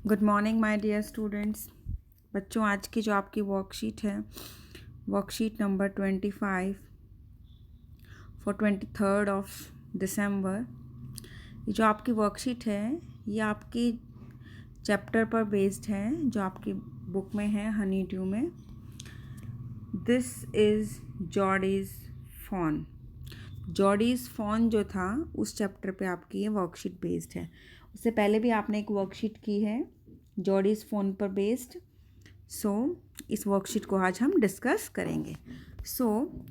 Good morning my dear students. बच्चों, आज की जो आपकी वर्कशीट है, वर्कशीट नंबर 25 फॉर 23 दिसंबर। ये जो आपकी वर्कशीट है ये आपकी चैप्टर पर बेस्ड है जो आपकी बुक में है, हनी ड्यू में। This is Jody's phone. Jody's phone जो था उस चैप्टर पे आपकी ये वर्कशीट बेस्ड है। उससे पहले भी आपने एक वर्कशीट की है जॉडीज़ फ़ोन पर बेस्ड। सो इस वर्कशीट को आज हम डिस्कस करेंगे।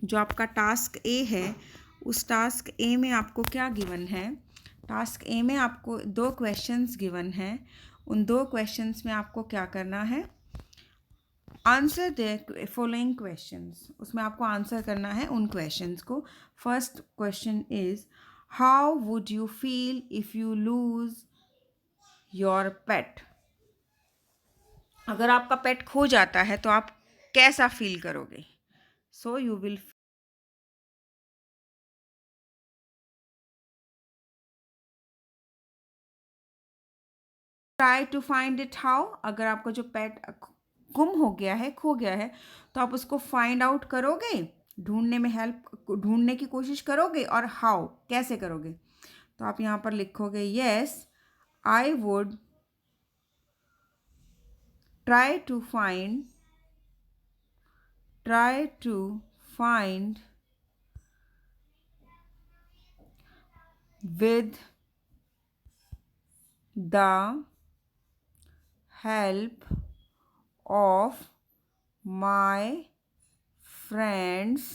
जो आपका टास्क ए है, उस टास्क ए में आपको क्या गिवन है? टास्क ए में आपको 2 क्वेश्चंस गिवन हैं। उन 2 क्वेश्चंस में आपको क्या करना है? Answer the following questions. उसमें आपको आंसर करना है उन क्वेश्चंस को। First question is, how would you feel if you lose your पेट? अगर आपका पेट खो जाता है तो आप कैसा फील करोगे? So you will try to find it how. अगर आपका जो पेट गुम हो गया है, खो गया है, तो आप उसको फाइंड आउट करोगे, ढूंढने में ढूंढने की कोशिश करोगे। और हाउ, कैसे करोगे? तो आप यहाँ पर लिखोगे, yes I would try to find with the help of my friends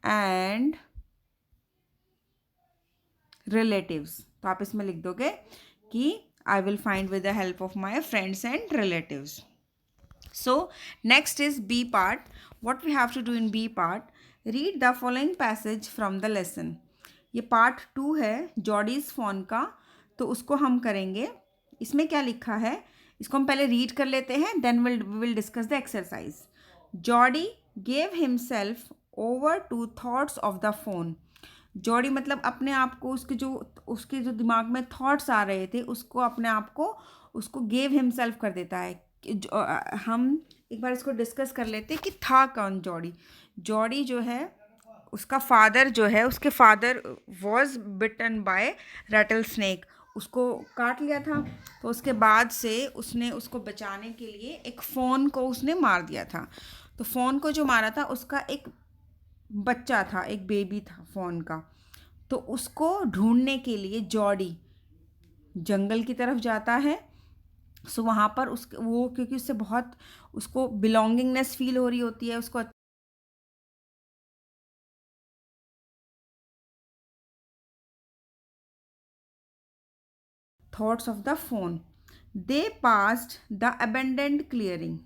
and relatives। तो आप इसमें लिख दोगे कि I will find with the help of my friends and relatives. So next is B part. What we have to do in B part? Read the following passage from the lesson. ये part 2 है जॉडीज़ phone का, तो उसको हम करेंगे। इसमें क्या लिखा है इसको हम पहले रीड कर लेते हैं, then will discuss the exercise. Jody gave himself over to thoughts of the fawn. Jody मतलब अपने आप को, उसके जो दिमाग में थॉट्स आ रहे थे उसको अपने आप को उसको गेव हिमसेल्फ कर देता है। हम एक बार इसको डिस्कस कर लेते हैं कि था कौन जॉडी। जॉडी जो है, उसका फादर जो है, उसके father was bitten by rattlesnake. Snake काट लिया था, तो उसके बाद से उसने उसको बचाने के लिए एक फ़ोन को उसने मार दिया था। तो फ़ोन को जो मारा था उसका एक बच्चा था, एक बेबी था फ़ोन का। तो उसको ढूंढने के लिए जॉडी जंगल की तरफ जाता है। सो वहाँ पर वो क्योंकि उससे बहुत उसको बिलोंगिंगनेस फील हो रही होती है, उसको thoughts of the phone. They passed the abandoned clearing.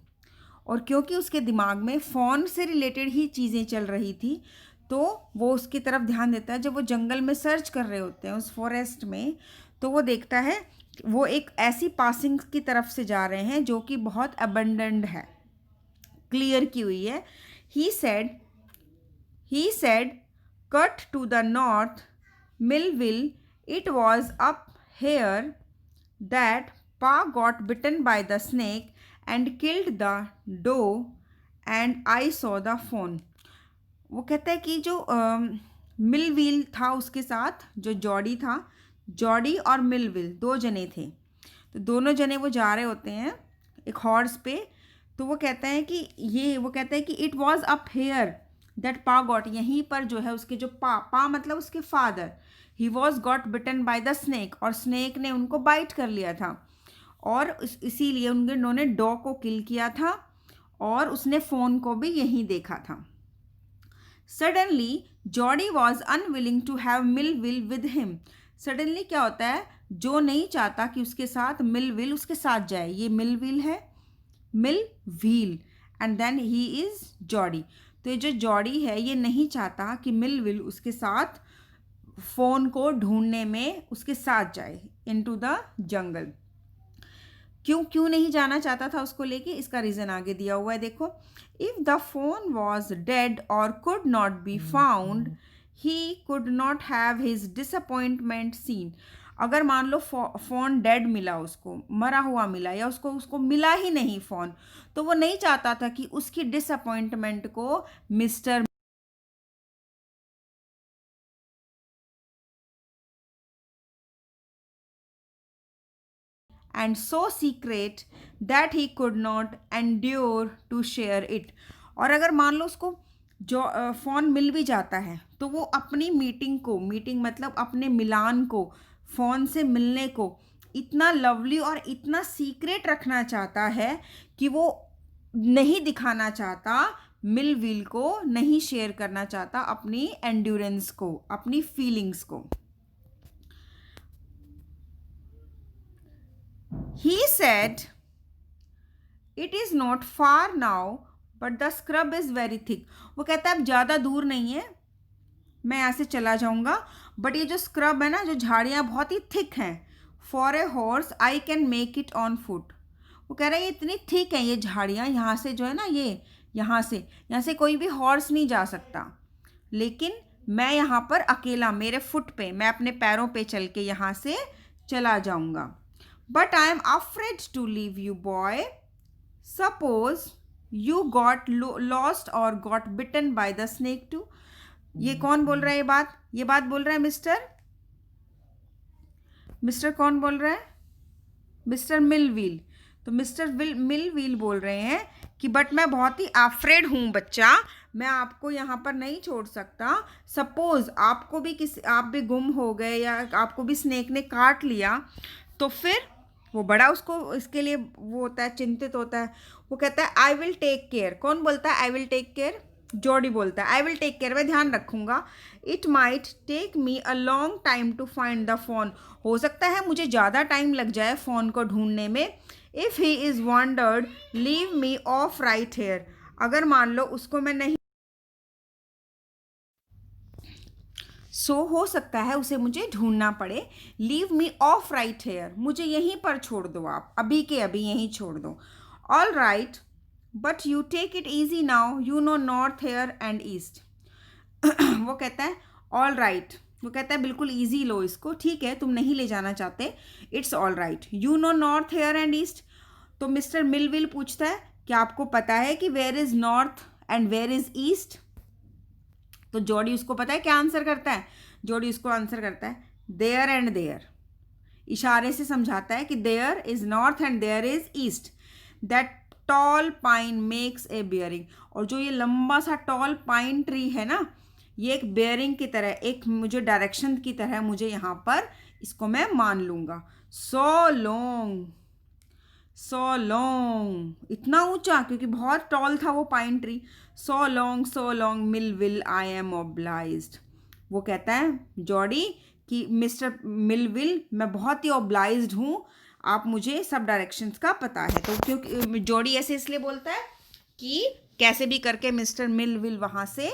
और क्योंकि उसके दिमाग में फ़ोन से रिलेटेड ही चीज़ें चल रही थी, तो वो उसकी तरफ ध्यान देता है। जब वो जंगल में सर्च कर रहे होते हैं उस फॉरेस्ट में, तो वो देखता है वो एक ऐसी पासिंग की तरफ से जा रहे हैं जो कि बहुत अबेंडेंड है, क्लियर की हुई है। He said He said, cut to the north, Millville. It was up here that Pa got bitten by the snake and killed the doe, and I saw the phone. वो कहता है कि जो Millville था उसके साथ, जो जॉडी था, जॉडी और मिलविल 2 जने थे। तो दोनों जने वो जा रहे होते हैं एक हॉर्स पे। तो वो कहता है कि it was up here that pa got, यहीं पर जो है उसके जो पा मतलब उसके father, he was got bitten by the snake, और स्नेक ने उनको बाइट कर लिया था। और इसीलिए उन्होंने डॉ को किल किया था, और उसने फ़ोन को भी यहीं देखा था। Suddenly Jody was unwilling to have Milwheel with him. Suddenly क्या होता है, जो नहीं चाहता कि उसके साथ मिलविल उसके साथ जाए। ये मिलविल है, mill wheel, and then he is Jody. तो ये जो जॉडी है ये नहीं चाहता कि मिलविल उसके साथ फ़ोन को ढूंढने में उसके साथ जाए इनटू द जंगल। क्यों क्यों नहीं जाना चाहता था उसको लेके, इसका रीज़न आगे दिया हुआ है, देखो। If the phone was dead और could not be found, he could not have his disappointment seen. अगर मान लो फ़ोन डेड मिला, उसको मरा हुआ मिला, या उसको उसको मिला ही नहीं फ़ोन, तो वो नहीं चाहता था कि उसकी डिसअपॉइंटमेंट को mister and so secret that he could not endure to share it। और अगर मान लो उसको जो फ़ोन मिल भी जाता है, तो वो अपनी मीटिंग मतलब अपने मिलान को, फ़ोन से मिलने को इतना लवली और इतना सीक्रेट रखना चाहता है कि वो नहीं दिखाना चाहता, मिलविल को नहीं शेयर करना चाहता अपनी एंड्योरेंस को, अपनी फीलिंग्स को। He said, "It is not far now, but the scrub is very thick." वो कहता है अब ज़्यादा दूर नहीं है, मैं यहाँ से चला जाऊँगा, बट ये जो स्क्रब है ना, जो झाड़ियाँ बहुत ही थिक हैं। For a horse I can make it on foot. वो कह रहा है ये इतनी थिक हैं ये झाड़ियाँ, यहाँ से जो है ना, ये यहाँ से कोई भी हॉर्स नहीं जा सकता, लेकिन मैं यहाँ पर अकेला, मेरे फुट पे, मैं अपने पैरों पे चल के यहाँ से चला जाऊँगा। But I am afraid to leave you boy, suppose you got lost और got bitten by the snake too. ये कौन बोल रहा है ये बात बोल रहा है मिस्टर कौन बोल रहा है? Mister Millville. तो मिस्टर मिलविल बोल रहे हैं कि बट मैं बहुत ही अफ्रेड हूँ बच्चा, मैं आपको यहाँ पर नहीं छोड़ सकता। सपोज आप भी गुम हो गए, या आपको भी स्नेक ने काट लिया, तो फिर वो बड़ा उसको इसके लिए वो होता है, चिंतित होता है। वो कहता है आई विल टेक केयर। कौन बोलता है I will take care? Jody बोलता है आई विल टेक केयर, मैं ध्यान रखूँगा। It might take me a long time to find the fawn. हो सकता है मुझे ज़्यादा टाइम लग जाए फ़ोन को ढूंढने में। If he is wondered leave me off right here. अगर मान लो उसको मैं नहीं, हो सकता है उसे मुझे ढूंढना पड़े। Leave me off right here, मुझे यहीं पर छोड़ दो, आप अभी के अभी यहीं छोड़ दो। All right but you take it easy now, you know north here and east. वो कहता है ऑल राइट, वो कहता है बिल्कुल ईजी लो इसको, ठीक है तुम नहीं ले जाना चाहते, it's all right. You know north here and east. तो मिस्टर मिलविल पूछता है क्या आपको पता है कि where is north and where is east? तो जॉडी उसको पता है क्या आंसर करता है? जॉडी उसको आंसर करता है देयर एंड देयर। इशारे से समझाता है कि there is north and there is east. That tall pine makes a bearing. और जो ये लंबा सा टॉल पाइन ट्री है ना, ये एक बेयरिंग की तरह, एक मुझे डायरेक्शन की तरह, मुझे यहाँ पर इसको मैं मान लूँगा। सो लॉन्ग, इतना ऊंचा क्योंकि बहुत टॉल था वो pine tree. So long Millville I am obliged. वो कहता है जॉडी कि मिस्टर मिलविल मैं बहुत ही ऑब्लाइज्ड हूँ, आप मुझे सब डायरेक्शंस का पता है। तो क्योंकि जॉडी ऐसे इसलिए बोलता है कि कैसे भी करके मिस्टर मिलविल वहाँ से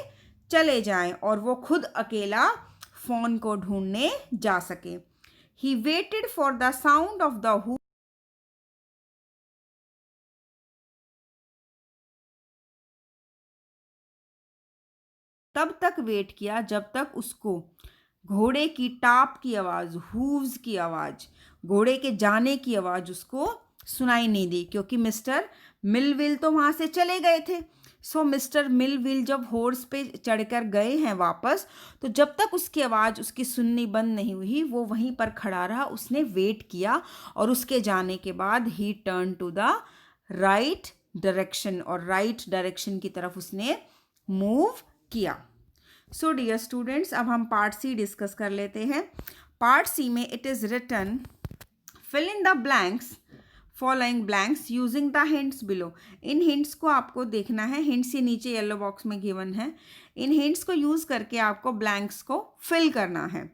चले जाएं और वो खुद अकेला फ़ोन को ढूंढने जा सके। He waited for the sound of the who. तब तक वेट किया जब तक उसको घोड़े की टाप की आवाज़, हूव्स की आवाज़, घोड़े के जाने की आवाज़ उसको सुनाई नहीं दी, क्योंकि मिस्टर मिलविल तो वहाँ से चले गए थे। सो मिस्टर मिलविल जब हॉर्स पे चढ़कर गए हैं वापस, तो जब तक उसकी आवाज़ उसकी सुननी बंद नहीं हुई, वो वहीं पर खड़ा रहा, उसने वेट किया, और उसके जाने के बाद ही turn to the right direction, और राइट डायरेक्शन की तरफ उसने मूव किया। सो डियर स्टूडेंट्स, अब हम पार्ट सी डिस्कस कर लेते हैं। पार्ट सी में it is written fill in the blanks following blanks using the hints below. इन हिंट्स को आपको देखना है, हिंट्स ये नीचे येलो बॉक्स में गिवन है। इन हिंट्स को यूज़ करके आपको ब्लैंक्स को फिल करना है।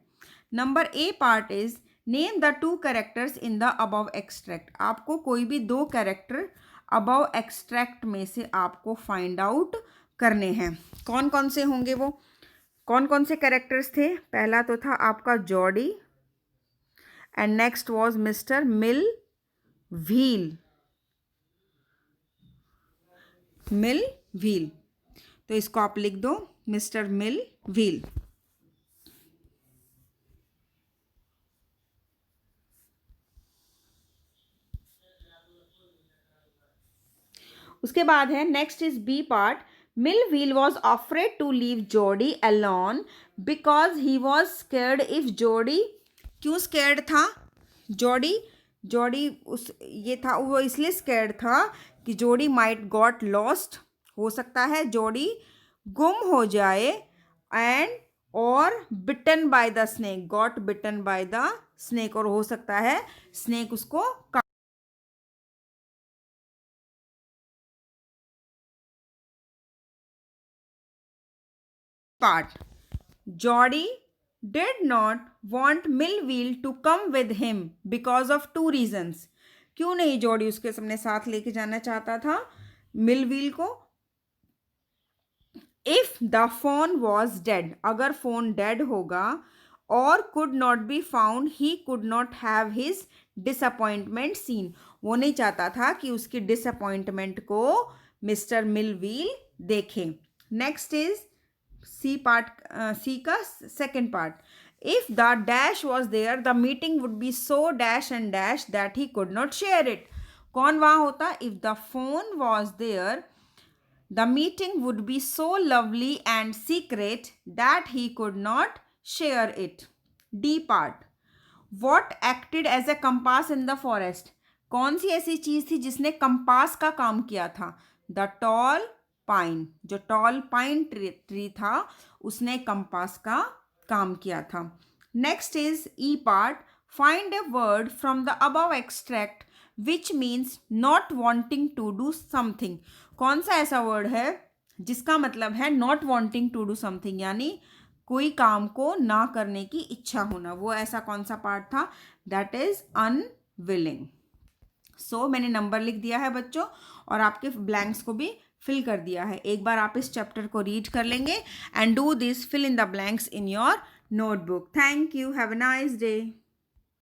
Number A part is name the 2 characters in the above extract. आपको कोई भी 2 कैरेक्टर अबव एक्सट्रैक्ट में से आपको फाइंड आउट करने हैं। कौन कौन से होंगे वो? कौन कौन से कैरेक्टर्स थे? पहला तो था आपका Jordi, and next was mister Millville. तो इसको आप लिख दो मिस्टर मिलविल। उसके बाद है next is B part, millwheel was afraid to leave Jody alone because he was scared if Jody, क्यों स्केर्ड था जोडी, जोडी उस ये था वो इसलिए स्केर्ड था कि जोडी माइट गॉट लॉस्ट, हो सकता है जोडी गुम हो जाए, एंड और bitten by the snake, got bitten by the snake, और हो सकता है स्नेक उसको part. Jody did not want Millville to come with him because of two reasons. क्यों नहीं जॉडी उसके अपने साथ लेके जाना चाहता था मिलव्हील को? If the phone was dead, अगर फोन डेड होगा, और could not be found he could not have his disappointment seen, वो नहीं चाहता था कि उसकी डिसअपॉइंटमेंट को मिस्टर मिलव्हील देखे. Next is C part, C का second part, if the dash was there the meeting would be so dash and dash that he could not share it. कौन वहाँ होता? If the phone was there the meeting would be so lovely and secret that he could not share it. D part, what acted as a compass in the forest, कौन सी ऐसी चीज थी जिसने compass का काम किया था? द टॉल पाइन, जो टॉल पाइन ट्री था उसने कंपास का काम किया था. Next is E part, find a word from the above extract which means not wanting to do something. कौन सा ऐसा वर्ड है जिसका मतलब है not wanting to do something, यानी कोई काम को ना करने की इच्छा होना, वो ऐसा कौन सा पार्ट था? That is unwilling. सो मैंने नंबर लिख दिया है बच्चों, और आपके ब्लैंक्स को भी फिल कर दिया है. एक बार आप इस चैप्टर को रीड कर लेंगे and do this, fill in the blanks in your notebook. Thank you, have a nice day.